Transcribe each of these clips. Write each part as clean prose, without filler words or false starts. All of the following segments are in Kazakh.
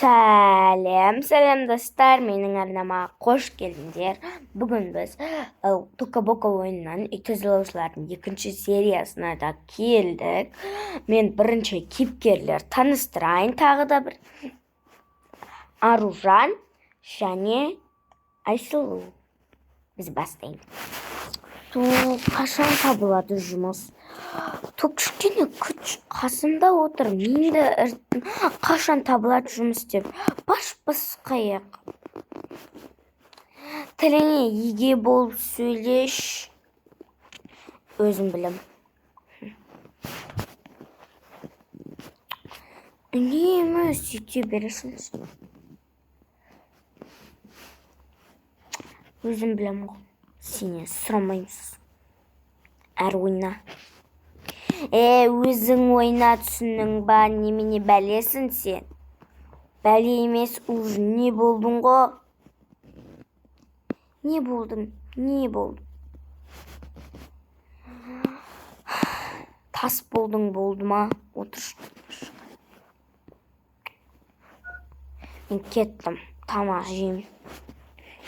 Сәлем достар, менің арнама қош келдіңдер. Бүгін біз Тока-бока ойынынан үй тазалаушылардың екінші сериясына да келдік. Мен бірінші кейіпкерлер таныстырайын, тағы да бір Аружан және Айсұлу. Біз бастаймыз. Қашан табылады жұмыс? Кішкене күш қасымда отыр. Менде қашан табылады жұмыс деп басқаяқ. Тіліңе еге болып сөйлеш. Өзім білем. Үнемі сөйте бересіңіз. Өзім білем ғой. Сені сұрамаймыз. Әр ойна. Өзің ойна, түсінің ба, немене бәлесің сен? Бәле емес, уже не болдың ғо? Не болдым? Тас болдың, болды ма? Отыршы. Мен кеттім, тамақ жеймін.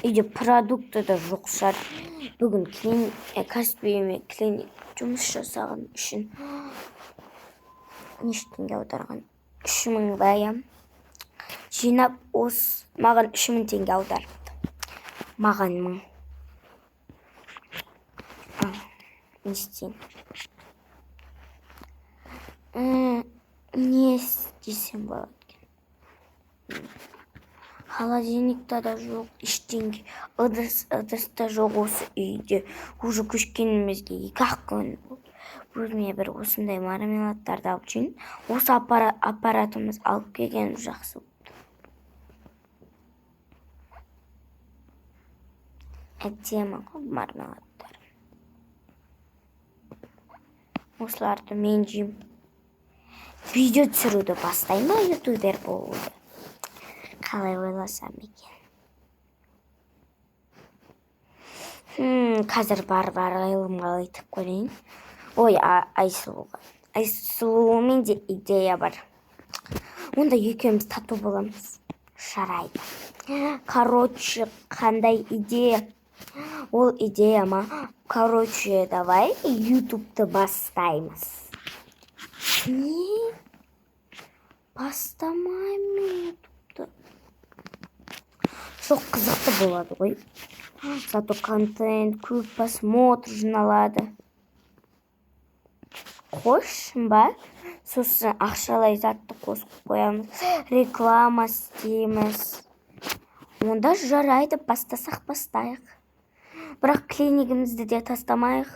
Үйде продукты да жоқ шығар. Бүгін кәсіпкеріме клиник жұмыс жасаған үшін неше теңге аударған? 3000 бәйім. Жинап, маған 3000 теңге аударыпты. Маған 1000. Не істейін? Не істесем болады екен? Холодильникта да жоқ, ештеңе. Ыдыста жоқ осы үйде. Уже көшкенімізге 2-ақ күн болды. Өзіме бір осындай мармеладтарды алып жүрейін. Осы аппаратымыз алып келгенім жақсы болды. Әдемі ғой мармеладтар. Осыларды мен жеймін. Видео түсіруді бастаймын ба, ютубер болуды? Қалай ойласам екен? Қазір барып айлымға айтып көрейін. Ой, Айсұлуға. Айсұлумен де идея бар. Онда екеуміз тату боламыз. Жарайды. Короче, қандай идея? Ол идея ма? Короче, давай ютубты бастаймыз. Не? Бастамаймын ютубты. Жоқ, қызықты болады ғой. Зато контент, көп просмотр жиналады. Қойшын ба? Сосын ақшалай затты қосып қоямыз. Реклама істейміз. Онда жарайды, бастасақ бастайық. Бірақ клиникімізді де тастамайық.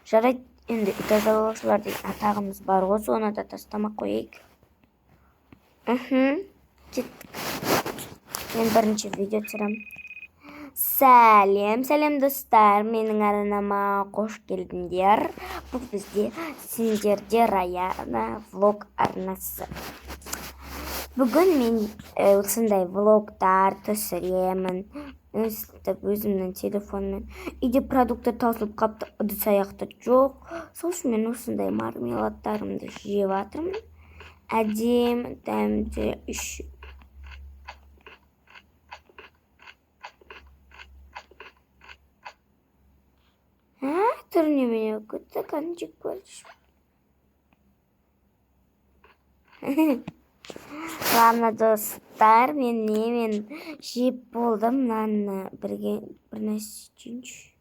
Жарайды, енді үй тазалаушылар деген атағымыз бар ғой, соны да тастамақ қойайық. Кеттік. Мен бірінші видео түсіремін. Сәлем достар, менің арнама қош келдіңдер. Бұл бізде сендерде Раяна влог арнасы. Бүгін мен осындай влогтар түсіремін. Өзімнің телефонмен. Үйде продукты таусылып қапты, ыдыс-аяқты жоқ. Сол үшін мен осындай мармеладтарымды жеп жатырмын. Әдемі, дәмді үшін. Түріне мене көтті қанчық көрші. Ладно, достар, мен жеп болдым. Мынаны бір нәрсе жейінші.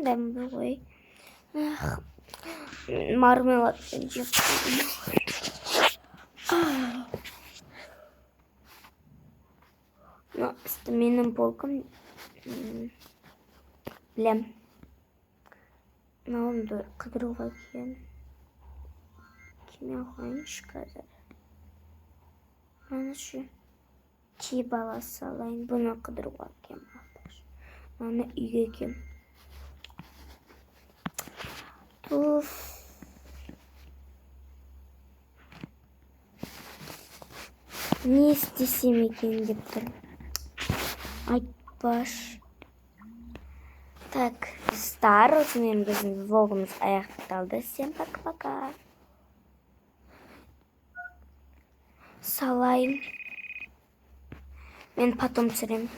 Дәмді ғой. Мармеладпен жеп болдым. Менің полкам білем. Мынауымды қыдыруға кен. Кеме қойыншы қазір. Маны шу ки бала салайын. Бұны қыдыруға кен. Маны үйге кен. Туф. Не істесем екен деп тұр. Айтпаш. Так, достар, осымен біздің влогымыз аяқталды. Всем пока-пока. салайын. Мен потом түсірем.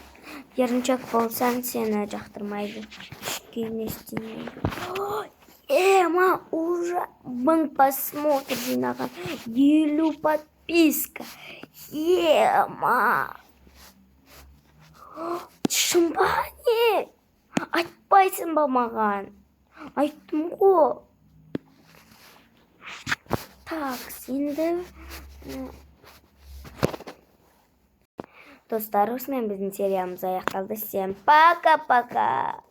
Еріншек болсаң, сені жақтырмайды. Кішкене істеймін. Ма, уже 1000 просмотр жинаған. 50 подписка. Ма. Шын ба не? Айтпайсың ба маған? Айттым ғой. Так, енді... Достар, осымен біздің сериямыз аяқталды. Всем пока-пока.